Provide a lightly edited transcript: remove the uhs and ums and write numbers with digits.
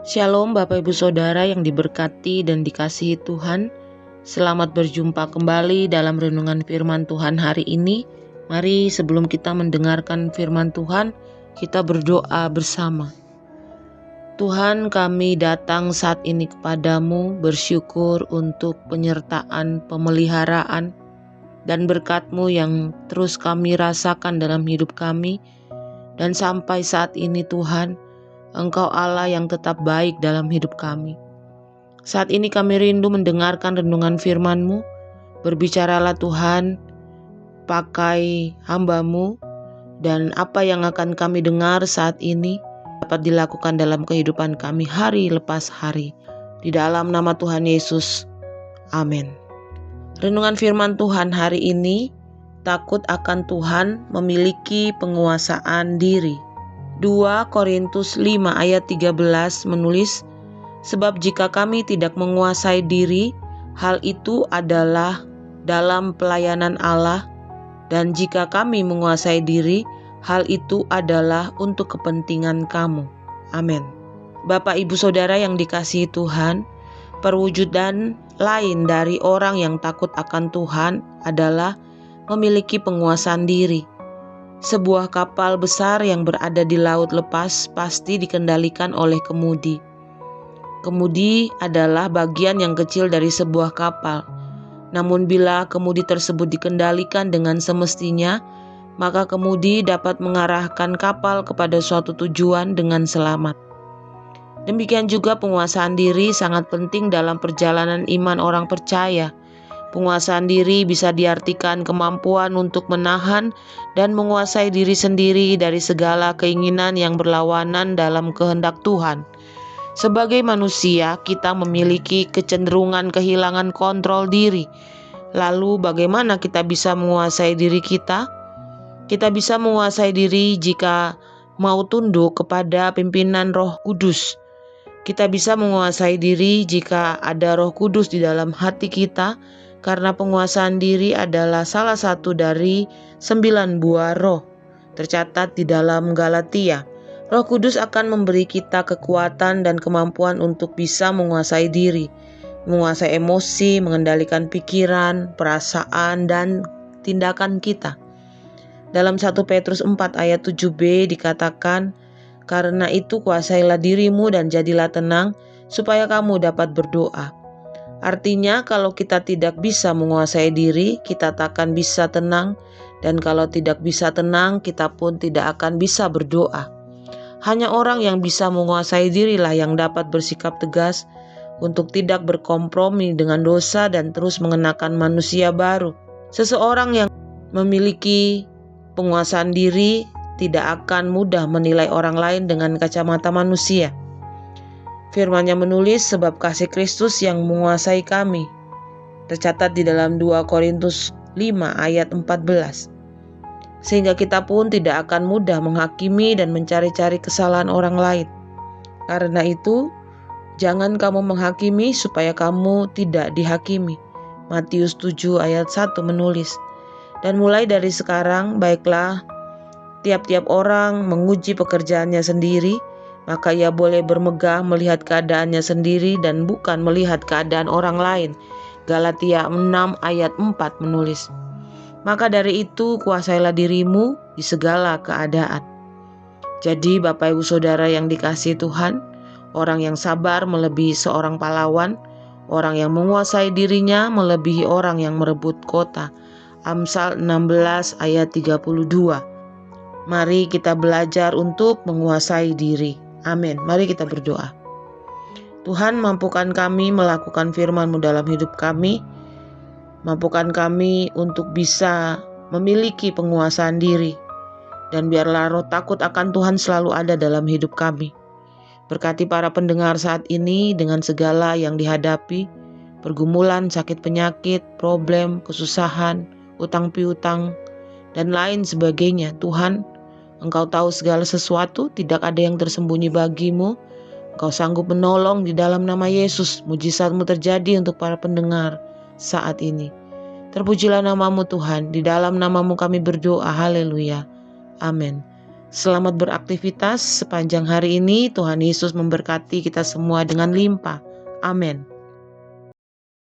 Shalom Bapak Ibu Saudara yang diberkati dan dikasihi Tuhan. Selamat berjumpa kembali dalam renungan firman Tuhan hari ini. Mari sebelum kita mendengarkan firman Tuhan, kita berdoa bersama. Tuhan, kami datang saat ini kepadamu bersyukur untuk penyertaan, pemeliharaan, dan berkat-Mu yang terus kami rasakan dalam hidup kami. Dan sampai saat ini Tuhan, Engkau Allah yang tetap baik dalam hidup kami. Saat ini kami rindu mendengarkan renungan firman-Mu. Berbicaralah Tuhan, pakai hamba-Mu, dan apa yang akan kami dengar saat ini dapat dilakukan dalam kehidupan kami hari lepas hari. Di dalam nama Tuhan Yesus, amin. Renungan firman Tuhan hari ini, takut akan Tuhan memiliki penguasaan diri. 2 Korintus 5 ayat 13 menulis, sebab jika kami tidak menguasai diri, hal itu adalah dalam pelayanan Allah, dan jika kami menguasai diri, hal itu adalah untuk kepentingan kamu. Amin. Bapak Ibu Saudara yang dikasihi Tuhan, perwujudan lain dari orang yang takut akan Tuhan adalah memiliki penguasaan diri. Sebuah kapal besar yang berada di laut lepas pasti dikendalikan oleh kemudi. Kemudi adalah bagian yang kecil dari sebuah kapal. Namun bila kemudi tersebut dikendalikan dengan semestinya, maka kemudi dapat mengarahkan kapal kepada suatu tujuan dengan selamat. Demikian juga penguasaan diri sangat penting dalam perjalanan iman orang percaya. Penguasaan diri bisa diartikan kemampuan untuk menahan dan menguasai diri sendiri dari segala keinginan yang berlawanan dalam kehendak Tuhan. Sebagai manusia, kita memiliki kecenderungan kehilangan kontrol diri. Lalu bagaimana kita bisa menguasai diri kita? Kita bisa menguasai diri jika mau tunduk kepada pimpinan Roh Kudus. Kita bisa menguasai diri jika ada Roh Kudus di dalam hati kita, karena penguasaan diri adalah salah satu dari 9 buah roh, tercatat di dalam Galatia. Roh Kudus akan memberi kita kekuatan dan kemampuan untuk bisa menguasai diri, menguasai emosi, mengendalikan pikiran, perasaan, dan tindakan kita. Dalam 1 Petrus 4 ayat 7b dikatakan, karena itu kuasailah dirimu dan jadilah tenang, supaya kamu dapat berdoa. Artinya kalau kita tidak bisa menguasai diri, kita tak akan bisa tenang, dan kalau tidak bisa tenang, kita pun tidak akan bisa berdoa. Hanya orang yang bisa menguasai dirilah yang dapat bersikap tegas untuk tidak berkompromi dengan dosa dan terus mengenakan manusia baru. Seseorang yang memiliki penguasaan diri tidak akan mudah menilai orang lain dengan kacamata manusia. Firman-Nya menulis, sebab kasih Kristus yang menguasai kami. Tercatat di dalam 2 Korintus 5 ayat 14. Sehingga kita pun tidak akan mudah menghakimi dan mencari-cari kesalahan orang lain. Karena itu, jangan kamu menghakimi supaya kamu tidak dihakimi. Matius 7 ayat 1 menulis. Dan mulai dari sekarang, baiklah, tiap-tiap orang menguji pekerjaannya sendiri, maka ia boleh bermegah melihat keadaannya sendiri dan bukan melihat keadaan orang lain. Galatia 6 ayat 4 menulis. Maka dari itu kuasailah dirimu di segala keadaan. Jadi Bapak Ibu Saudara yang dikasihi Tuhan, orang yang sabar melebihi seorang pahlawan, orang yang menguasai dirinya melebihi orang yang merebut kota. Amsal 16 ayat 32. Mari kita belajar untuk menguasai diri. Amin. Mari kita berdoa. Tuhan, mampukan kami melakukan firman-Mu dalam hidup kami. Mampukan kami untuk bisa memiliki penguasaan diri. Dan biarlah roh takut akan Tuhan selalu ada dalam hidup kami. Berkati para pendengar saat ini dengan segala yang dihadapi. Pergumulan, sakit penyakit, problem, kesusahan, utang piutang, dan lain sebagainya. Tuhan, Engkau tahu segala sesuatu, tidak ada yang tersembunyi bagimu. Engkau sanggup menolong di dalam nama Yesus. Mujizat-Mu terjadi untuk para pendengar saat ini. Terpujilah nama-Mu Tuhan, di dalam nama-Mu kami berdoa, haleluya, amin. Selamat beraktivitas sepanjang hari ini. Tuhan Yesus memberkati kita semua dengan limpah. Amin.